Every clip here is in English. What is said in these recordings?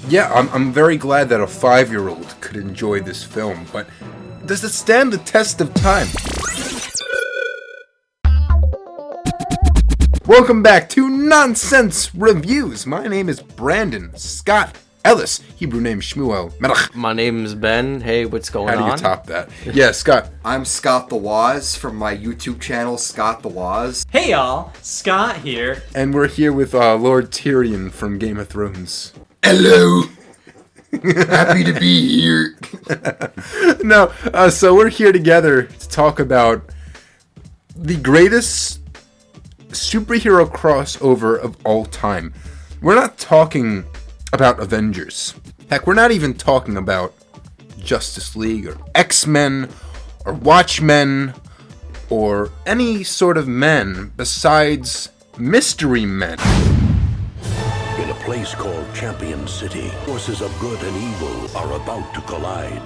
Yeah, I'm very glad that a 5-year-old could enjoy this film, but does it stand the test of time? Welcome back to Nonsense Reviews. My name is Brandon Scott Ellis, Hebrew name Shmuel Melech. My name's Ben. Hey, what's going on? How do you top that? Yeah, Scott. I'm Scott the Waz from my YouTube channel, Scott the Waz. Hey y'all, Scott here. And we're here with Lord Tyrion from Game of Thrones. Hello! Happy to be here. So we're here together to talk about the greatest superhero crossover of all time. We're not talking about Avengers. Heck, we're not even talking about Justice League or X-Men or Watchmen or any sort of men besides mystery men. In a place called Champion City, forces of good and evil are about to collide.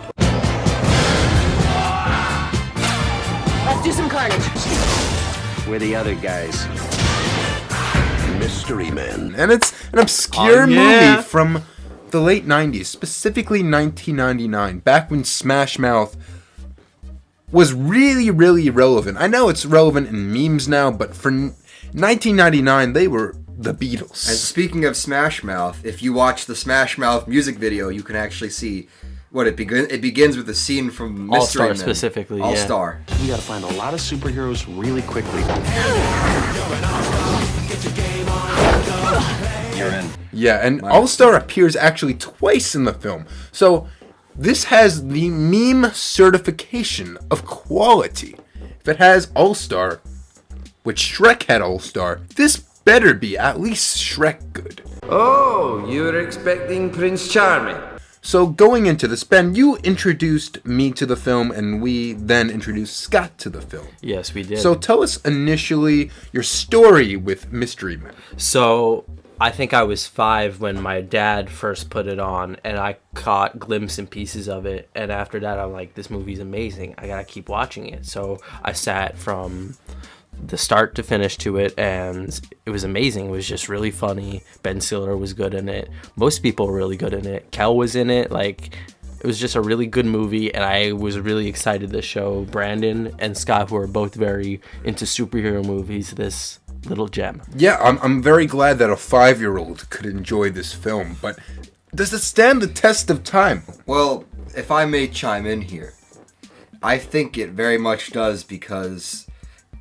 Let's do some carnage. We're the other guys. Mystery Men. And it's an obscure movie from the late 90s, specifically 1999, back when Smash Mouth was really, really relevant. I know it's relevant in memes now, but for 1999, they were the Beatles. And speaking of Smash Mouth, if you watch the Smash Mouth music video, you can actually see what it begins with a scene from Mystery All-Star Men. specifically, yeah. All-Star. We gotta find a lot of superheroes really quickly. You're in. Yeah, and All-Star appears actually twice in the film. So this has the meme certification of quality. If it has All-Star, which Shrek had All-Star, this better be at least Shrek good. Oh, you were expecting Prince Charming. So going into this, Ben, you introduced me to the film, and we then introduced Scott to the film. Yes, we did. So tell us initially your story with Mystery Men. So I think I was 5 when my dad first put it on, and I caught glimpses and pieces of it. And after that, I'm like, this movie's amazing. I gotta keep watching it. So I sat from the start to finish to it, and it was amazing. It was just really funny. Ben Stiller was good in it. Most people were really good in it. Kel was in it. Like, it was just a really good movie, and I was really excited to show Brandon and Scott, who are both very into superhero movies, this little gem. Yeah, I'm very glad that a 5-year-old could enjoy this film, but does it stand the test of time? Well, if I may chime in here, I think it very much does, because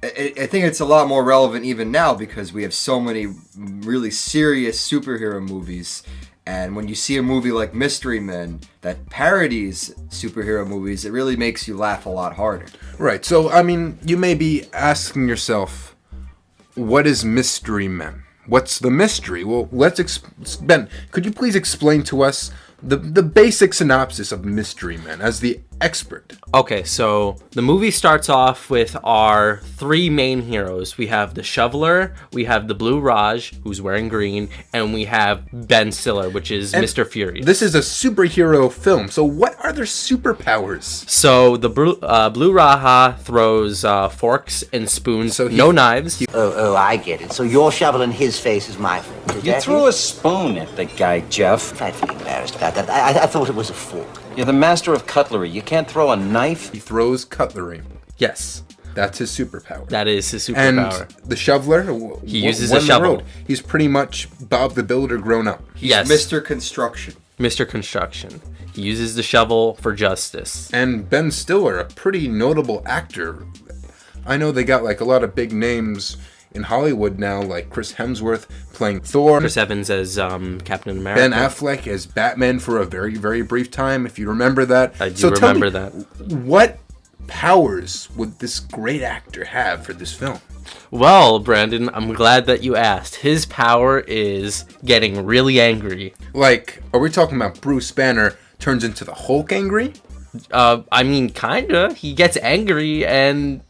I think it's a lot more relevant even now because we have so many really serious superhero movies. And when you see a movie like Mystery Men that parodies superhero movies, it really makes you laugh a lot harder. Right, so, I mean, you may be asking yourself, what is Mystery Men? What's the mystery? Well, Ben, could you please explain to us the basic synopsis of Mystery Men as the expert? Okay, so the movie starts off with our 3 main heroes. We have the Shoveler, we have the Blue Raj, who's wearing green, and we have Ben Stiller, which is Mr. Furious. This is a superhero film, so what are their superpowers? So the Blue Raja throws forks and spoons, So no knives. Oh, I get it. So you're shoveling his face is my fault. Is You that threw it? a spoon at the guy, Jeff. Frightfully embarrassed about that. I thought it was a fork. You're the master of cutlery. You can't throw a knife. He throws cutlery. Yes, That's his superpower. that is his And superpower. the shoveler, He uses when a the shovel. road, he's pretty much Bob the Builder grown up. Yes, Mr. Construction. Mr. Construction. He uses the shovel for justice. And Ben Stiller, a pretty notable actor. I know they got like a lot of big names in Hollywood now, like Chris Hemsworth playing Thor. Chris Evans as Captain America. Ben Affleck as Batman for a very, very brief time, if you remember that. I do remember that. What powers would this great actor have for this film? Well, Brandon, I'm glad that you asked. His power is getting really angry. Like, are we talking about Bruce Banner turns into the Hulk angry? I mean, kinda. He gets angry and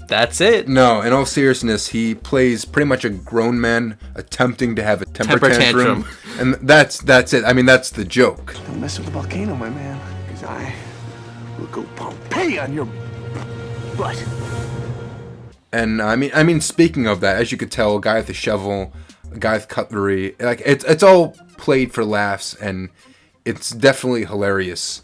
that's it. No, in all seriousness, he plays pretty much a grown man attempting to have a temper tantrum. And that's it. I mean, that's the joke. Don't mess with the volcano, my man, because I will go Pompeii on your butt. And I mean, speaking of that, as you could tell, a guy with a shovel, a guy with cutlery, like it's all played for laughs, and it's definitely hilarious.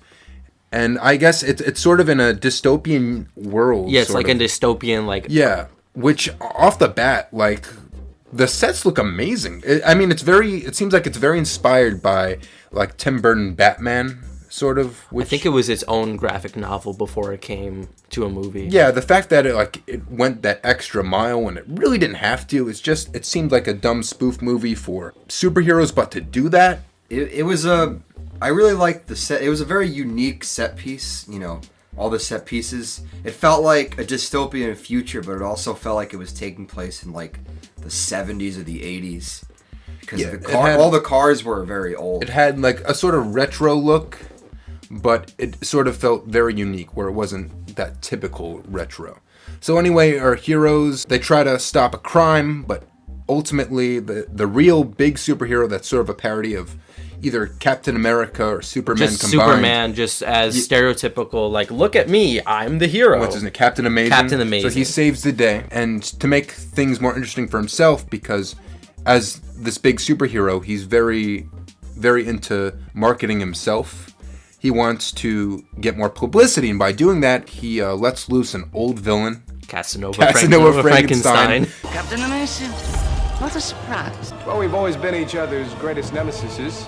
And I guess it's sort of in a dystopian world. Yeah, it's like of. a dystopian, like... Yeah, which off the bat, like, the sets look amazing. It seems like it's very inspired by, like, Tim Burton Batman, sort of. I think it was its own graphic novel before it came to a movie. Yeah, the fact that it went that extra mile when it really didn't have to. It seemed like a dumb spoof movie for superheroes, but to do that, I really liked the set. It was a very unique set piece. You know, all the set pieces. It felt like a dystopian future, but it also felt like it was taking place in like the 70s or the 80s. Because all the cars were very old. It had like a sort of retro look, but it sort of felt very unique, where it wasn't that typical retro. So anyway, our heroes, they try to stop a crime, but ultimately the real big superhero that's sort of a parody of either Captain America or Superman just combined. Superman, just as stereotypical, like, look at me, I'm the hero. What's his name? Captain Amazing. Captain Amazing. So he saves the day. And to make things more interesting for himself, because as this big superhero, he's very, very into marketing himself. He wants to get more publicity, and by doing that, he lets loose an old villain. Casanova Frankenstein. Captain Amazing. What a surprise. Well, we've always been each other's greatest nemesises.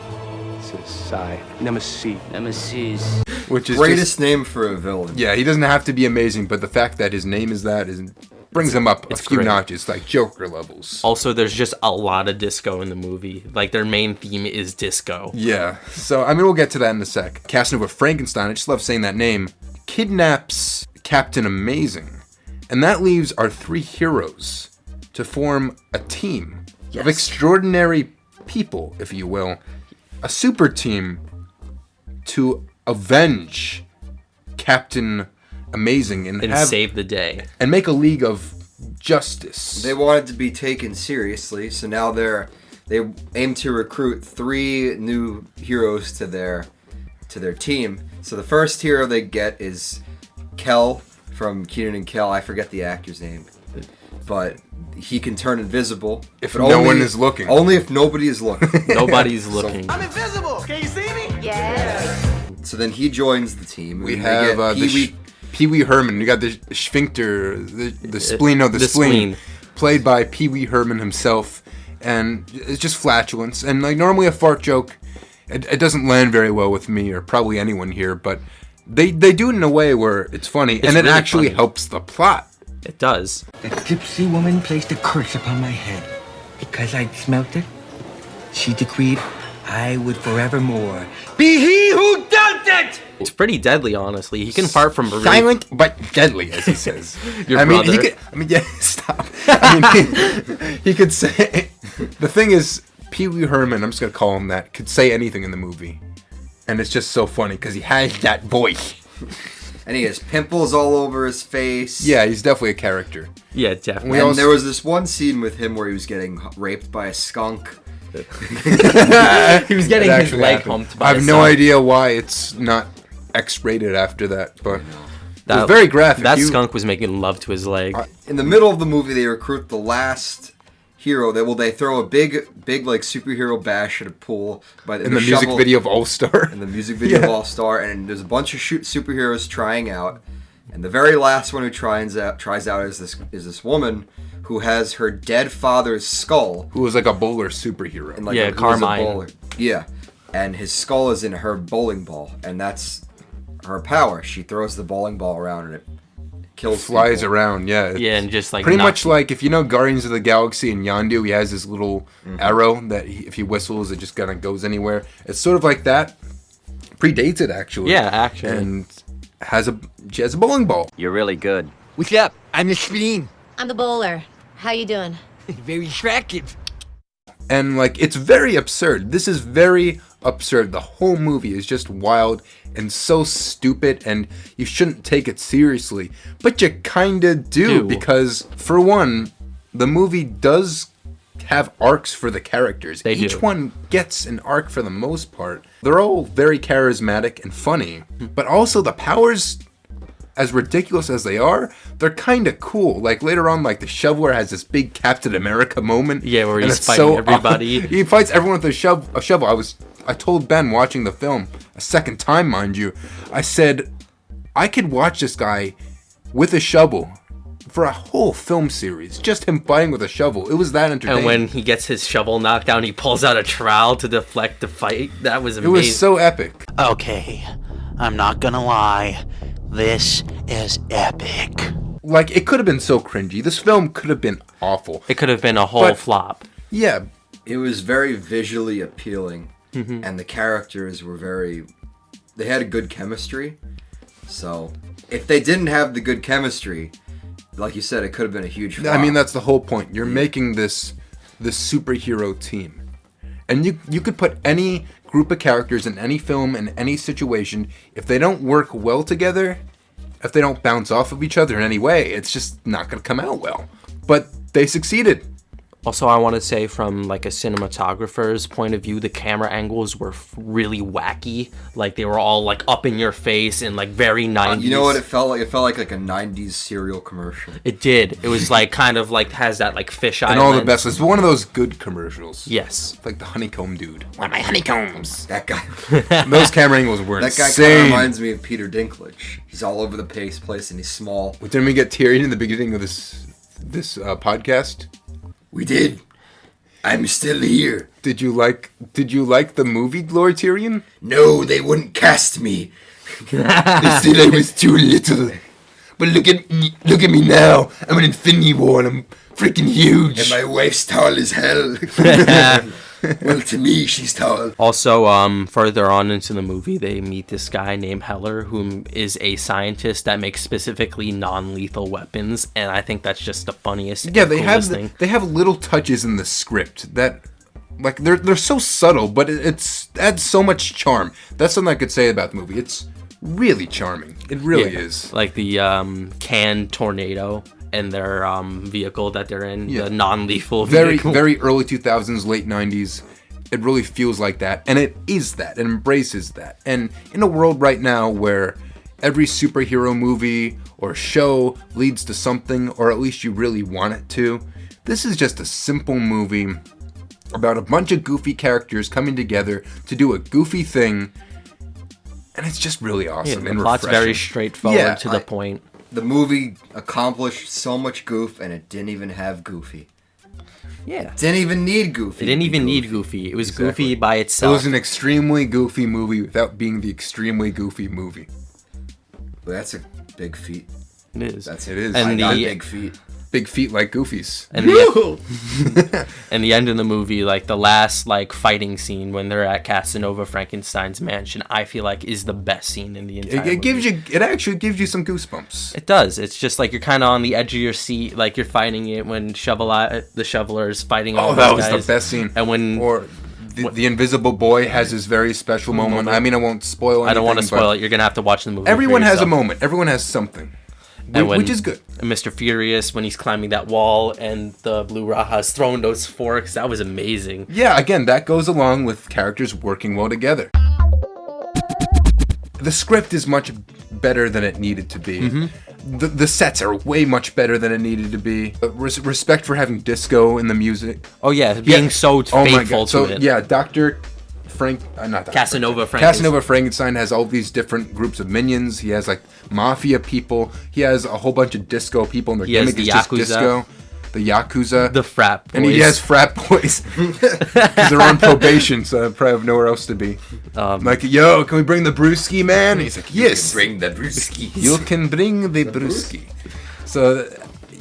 Nemesis. Which is greatest name for a villain. Yeah, he doesn't have to be amazing, but the fact that his name is that brings him up a few notches, like Joker levels. Also, there's just a lot of disco in the movie. Like, their main theme is disco. Yeah, so, we'll get to that in a sec. Casanova Frankenstein, I just love saying that name, kidnaps Captain Amazing. And that leaves our three heroes to form a team of extraordinary people, if you will. A super team to avenge Captain Amazing and save the day. And make a league of justice. They wanted to be taken seriously, so now they aim to recruit 3 new heroes to their team. So the first hero they get is Kel from Kenan and Kel. I forget the actor's name, but he can turn invisible if no one is looking. Only if nobody is looking. Nobody's looking. I'm invisible. Can you see me? Yes. So then he joins the team. We have Pee Wee Herman. You got the sphincter, the spleen. No, the spleen, played by Pee Wee Herman himself, and it's just flatulence. And like normally a fart joke, it doesn't land very well with me or probably anyone here, but they do it in a way where it's funny, and it really actually helps the plot. It does. That gypsy woman placed a curse upon my head. Because I'd smelt it, she decreed I would forevermore be he who does it! It's pretty deadly, honestly. He can fart from really... Silent but deadly, as he says. Your brother. Stop. He could say... The thing is, Pee Wee Herman, I'm just going to call him that, could say anything in the movie. And it's just so funny, because he has that voice. And he has pimples all over his face. Yeah, he's definitely a character. Yeah, definitely. And there was this one scene with him where he was getting raped by a skunk. He was getting his leg humped by a skunk. I have no idea why it's not X-rated after that, but it was very graphic. That skunk was making love to his leg. In the middle of the movie, they recruit the last hero. They throw a big like superhero bash at a pool in the music video of All Star. In the music video of All Star, and there's a bunch of superheroes trying out, and the very last one who tries out is this woman who has her dead father's skull, who was like a bowler superhero. And like Carmine. Yeah, and his skull is in her bowling ball, and that's her power. She throws the bowling ball around and it flies people around, yeah. And just like pretty much like if you know Guardians of the Galaxy and Yondu, he has this little arrow that if he whistles, it just kind of goes anywhere. It's sort of like that. Predates it actually. Yeah, actually. And she has a bowling ball. You're really good. What's up? I'm the spleen. I'm the bowler. How you doing? Very attractive. And like it's very absurd. This is very absurd. The whole movie is just wild and so stupid, and you shouldn't take it seriously. But you kinda do, because for one, the movie does have arcs for the characters. Each one gets an arc for the most part. They're all very charismatic and funny, but also the powers as ridiculous as they are, they're kind of cool. Like later on, like the shoveler has this big Captain America moment. Yeah, where and he's it's fighting everybody. He fights everyone with a shovel. I told Ben watching the film a second time, mind you. I said I could watch this guy with a shovel for a whole film series, just him fighting with a shovel. It was that entertaining. And when he gets his shovel knocked down, he pulls out a trowel to deflect the fight. That was amazing. It was so epic. Okay, I'm not gonna lie. This is epic. Like, it could have been so cringy. This film could have been awful. It could have been a whole flop. Yeah. It was very visually appealing, and the characters were they had a good chemistry. So, if they didn't have the good chemistry, like you said, it could have been a huge flop. I mean, that's the whole point. You're making this superhero team. And you could put any group of characters in any film, in any situation. If they don't work well together, if they don't bounce off of each other in any way, it's just not going to come out well. But they succeeded. Also, I want to say from like a cinematographer's point of view, the camera angles were really wacky. Like they were all like up in your face and like very 90s. You know what it felt like? It felt like a 90s cereal commercial. It did. It was like kind of like has that like fisheye. And all the lens. best. It's one of those good commercials. Yes. Like the honeycomb dude. One of my honeycombs. That guy. Those camera angles were That guy insane. kind of reminds me of Peter Dinklage. He's all over the place and he's small. Didn't we get teary in the beginning of this podcast? We did. I'm still here. Did you like the movie Lord Tyrion? No, they wouldn't cast me. They said I was too little. But look at me now. I'm an Infinity War and I'm freaking huge. And my wife's tall as hell. Well, to me, she's tall. Also, further on into the movie, they meet this guy named Heller, who is a scientist that makes specifically non-lethal weapons, and I think that's just the funniest. Yeah, they have little touches in the script that, like, they're so subtle, but it adds so much charm. That's something I could say about the movie. It's really charming. It really is. Like the canned tornado. And their vehicle that they're in, the non-lethal vehicle. Very early 2000s, late 90s. It really feels like that. And it is that. It embraces that. And in a world right now where every superhero movie or show leads to something, or at least you really want it to, this is just a simple movie about a bunch of goofy characters coming together to do a goofy thing. And it's just really awesome and the plot's refreshing. very straightforward to the point. The movie accomplished so much goof, and it didn't even have Goofy. Yeah. Didn't even need Goofy. It didn't even need Goofy. It was goofy by itself. It was an extremely goofy movie without being the extremely goofy movie. Well, that's a big feat. It is. It is. And I got a big feat. Big feet like Goofy's. And and the end of the movie, like the last like fighting scene when they're at Casanova Frankenstein's mansion, I feel like is the best scene in the entire movie. It actually gives you some goosebumps. It does. It's just like you're kind of on the edge of your seat, like you're fighting it when the shoveler is fighting all that those guys. was the best scene. And when the Invisible Boy has his very special moment. I mean, I won't spoil anything. I don't want to spoil it. You're gonna have to watch the movie. Everyone has a moment. Everyone has something. Which is good. Mr. Furious, when he's climbing that wall and the Blue Raja's throwing those forks, that was amazing. Yeah, again, that goes along with characters working well together. The script is much better than it needed to be. Mm-hmm. The sets are way much better than it needed to be. Respect for having disco in the music. Oh yeah, being so faithful to it. Yeah, Casanova Frankenstein has all these different groups of minions. He has like mafia people. He has a whole bunch of disco people, and their gimmick is just disco. The Yakuza. The frat boys. And he has frat boys. Because they're on probation, so they probably have nowhere else to be. Like, yo, can we bring the brewski, man? And he's like, yes. Bring the brewski. You can bring the brewski. So,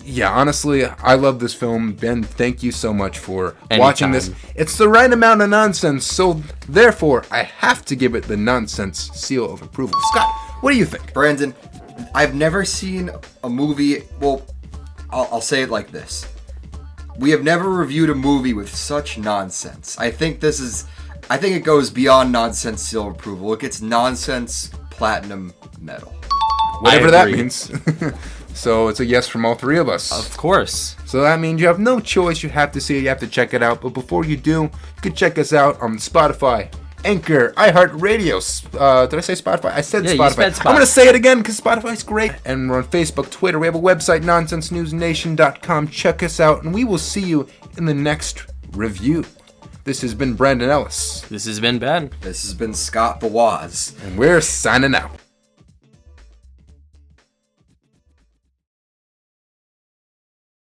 yeah, honestly, I love this film. Ben, thank you so much for watching this. It's the right amount of nonsense, so therefore, I have to give it the nonsense seal of approval. Scott, what do you think? Brandon, I've never seen a movie, well, I'll say it like this. We have never reviewed a movie with such nonsense. I think it goes beyond nonsense seal of approval. It gets nonsense platinum medal. Whatever that means. So it's a yes from all three of us. Of course. So that means you have no choice. You have to see it. You have to check it out. But before you do, you can check us out on Spotify, Anchor, iHeartRadio. Did I say Spotify? I said Yeah, Spotify. you said Spotify. I'm going to say it again because Spotify's great. And we're on Facebook, Twitter. We have a website, nonsensenewsnation.com. Check us out, and we will see you in the next review. This has been Brandon Ellis. This has been Ben. This has been Scott Bawaz. And we're signing out.